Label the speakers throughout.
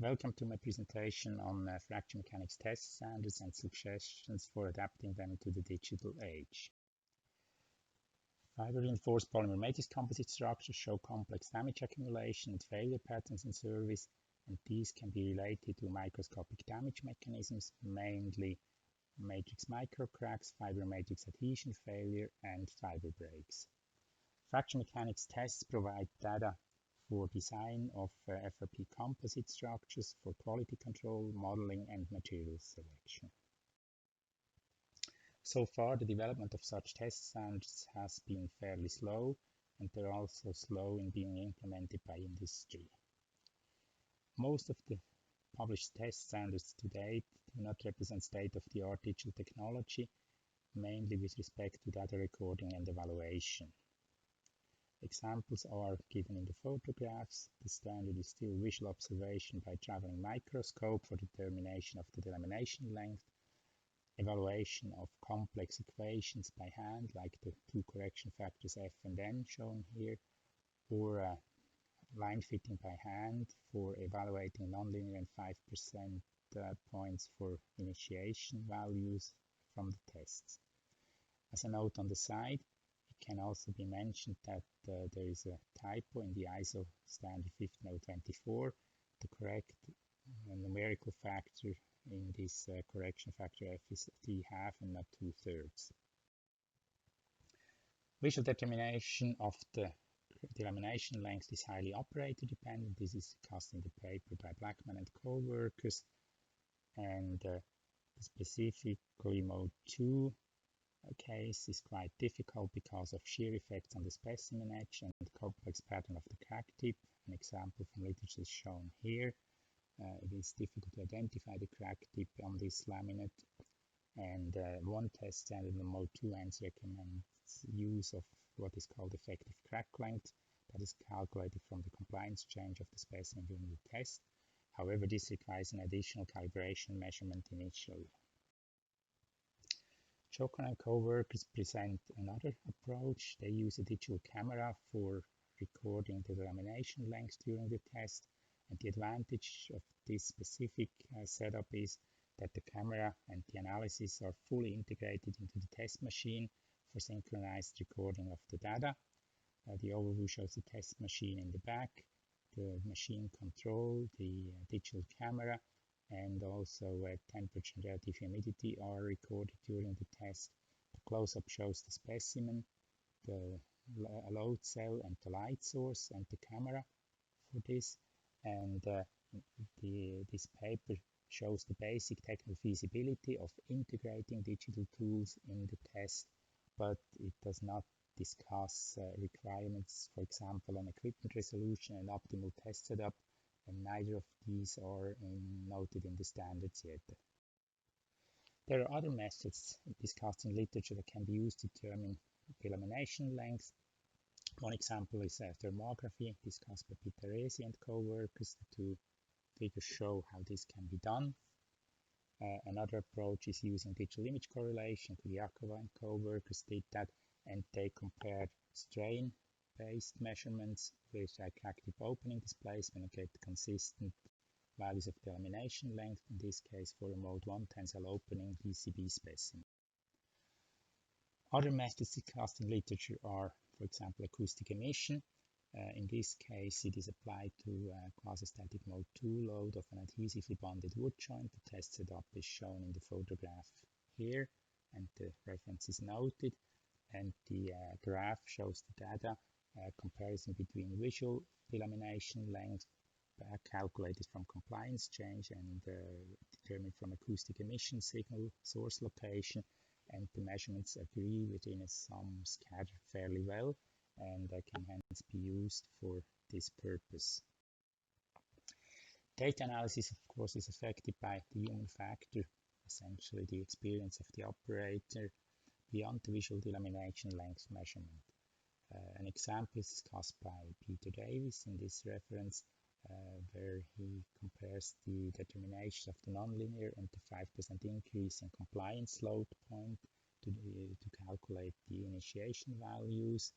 Speaker 1: Welcome to my presentation on fracture mechanics test standards and suggestions for adapting them to the digital age. Fiber-reinforced polymer matrix composite structures show complex damage accumulation and failure patterns in service, and these can be related to microscopic damage mechanisms, mainly matrix microcracks, fiber matrix adhesion failure, and fiber breaks. Fracture mechanics tests provide data for design of FRP composite structures for quality control, modeling, and material selection. So far, the development of such test standards has been fairly slow, and they're also slow in being implemented by industry. Most of the published test standards to date do not represent state-of-the-art digital technology, mainly with respect to data recording and evaluation. Examples are given in the photographs. The standard is still visual observation by traveling microscope for determination of the delamination length, evaluation of complex equations by hand, like the two correction factors F and N shown here, or line fitting by hand for evaluating nonlinear and 5% points for initiation values from the tests. As a note on the side, it can also be mentioned that there is a typo in the ISO standard 15024. The correct numerical factor in this correction factor F is 3/2 and not 2/3. Visual determination of the delamination length is highly operator dependent. This is discussed in the paper by Blackman and co-workers, and specifically mode 2 case is quite difficult because of shear effects on the specimen edge and the complex pattern of the crack tip. An example from literature is shown here. It is difficult to identify the crack tip on this laminate, and one test standard in mode 2 hence recommends use of what is called effective crack length, that is calculated from the compliance change of the specimen during the test. However, this requires an additional calibration measurement initially. Joker and co-workers present another approach. They use a digital camera for recording the delamination length during the test, and the advantage of this specific setup is that the camera and the analysis are fully integrated into the test machine for synchronized recording of the data. The overview shows the test machine in the back, the machine control, the digital camera, and also temperature and relative humidity are recorded during the test. The close-up shows the specimen, the load cell and the light source and the camera for this, and this paper shows the basic technical feasibility of integrating digital tools in the test, but it does not discuss requirements, for example, on equipment resolution and optimal test setup, and neither of these are noted in the standards yet. There are other methods discussed in literature that can be used to determine delamination length. One example is thermography, discussed by Pitaresi and co-workers. The two figures show how this can be done. Another approach is using digital image correlation. Kudiakova and co-workers did that, and they compared strain-based measurements with crack tip opening displacement and get consistent values of delamination length, in this case for a mode 1 tensile opening DCB specimen. Other methods discussed in literature are, for example, acoustic emission. In this case, it is applied to quasi-static mode 2 load of an adhesively bonded wood joint. The test setup is shown in the photograph here, and the reference is noted. And the graph shows the data comparison between visual delamination length calculated from compliance change and determined from acoustic emission signal source location, and the measurements agree within a sum scatter fairly well, and can hence be used for this purpose. Data analysis, of course, is affected by the human factor, essentially the experience of the operator, beyond the visual delamination length measurement. An example is discussed by Peter Davis in this reference, where he compares the determination of the nonlinear and the 5% increase in compliance load point to calculate the initiation values.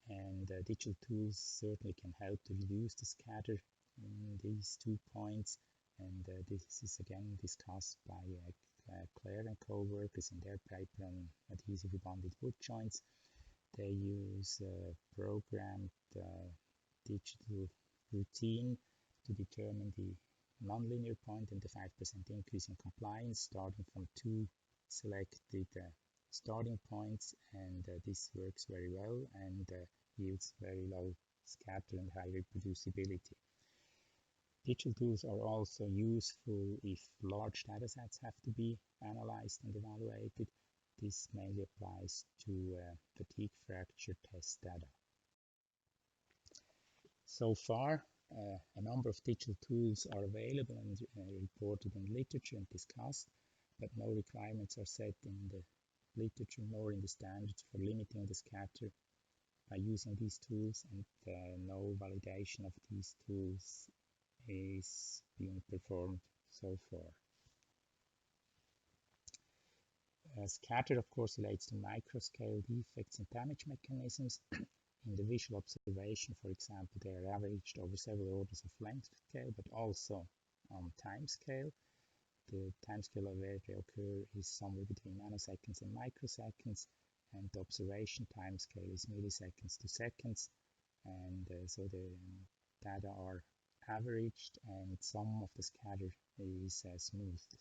Speaker 1: And digital tools certainly can help to reduce the scatter in these 2 points, and this is again discussed by Claire and co-workers in their paper on adhesively bonded wood joints. They use programmed digital routine to determine the nonlinear point and the 5% increase in compliance, starting from 2 selected starting points, and this works very well and yields very low scatter and high reproducibility. Digital tools are also useful if large data sets have to be analyzed and evaluated. This mainly applies to fatigue fracture test data. So far, a number of digital tools are available and reported in literature and discussed, but no requirements are set in the literature nor in the standards for limiting the scatter by using these tools, and no validation of these tools is being performed so far. Scatter, of course, relates to microscale defects and damage mechanisms. In the visual observation, for example, they are averaged over several orders of length scale, but also on time scale. The time scale where they occur is somewhere between nanoseconds and microseconds, and the observation time scale is milliseconds to seconds, and so the data are averaged and some of the scatter is smoothed.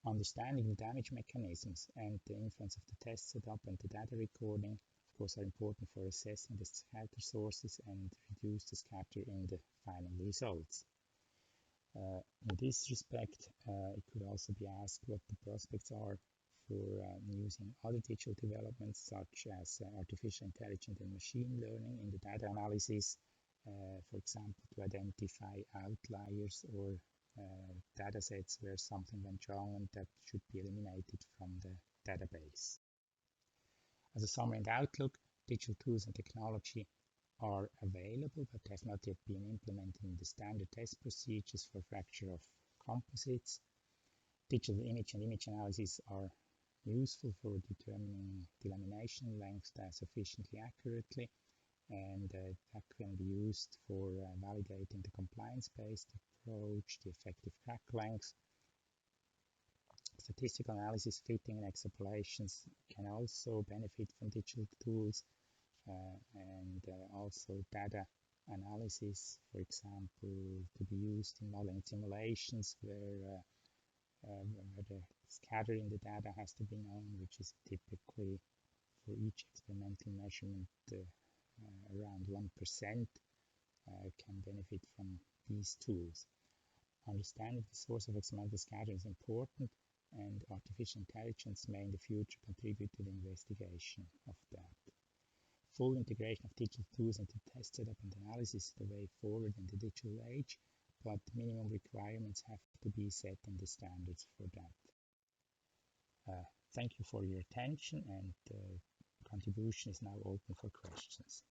Speaker 1: Understanding the damage mechanisms and the influence of the test setup and the data recording, of course, are important for assessing the scatter sources and reduce the scatter in the final results. In this respect, it could also be asked what the prospects are for using other digital developments such as artificial intelligence and machine learning in the data analysis, for example, to identify outliers or data sets where something went wrong and that should be eliminated from the database. As a summary and outlook, digital tools and technology are available but have not yet been implemented in the standard test procedures for fracture of composites. Digital image and image analysis are useful for determining delamination length sufficiently accurately, and that can be used for validating the compliance-based approach, the effective crack length. Statistical analysis, fitting, and extrapolations can also benefit from digital tools, and also data analysis, for example, to be used in modeling simulations where the scatter in the data has to be known, which is typically for each experimental measurement around 1%, can benefit from these tools. Understanding the source of experimental scatter is important, and artificial intelligence may in the future contribute to the investigation of that. Full integration of digital tools into test setup and analysis is the way forward in the digital age, but minimum requirements have to be set in the standards for that. Thank you for your attention, and the contribution is now open for questions.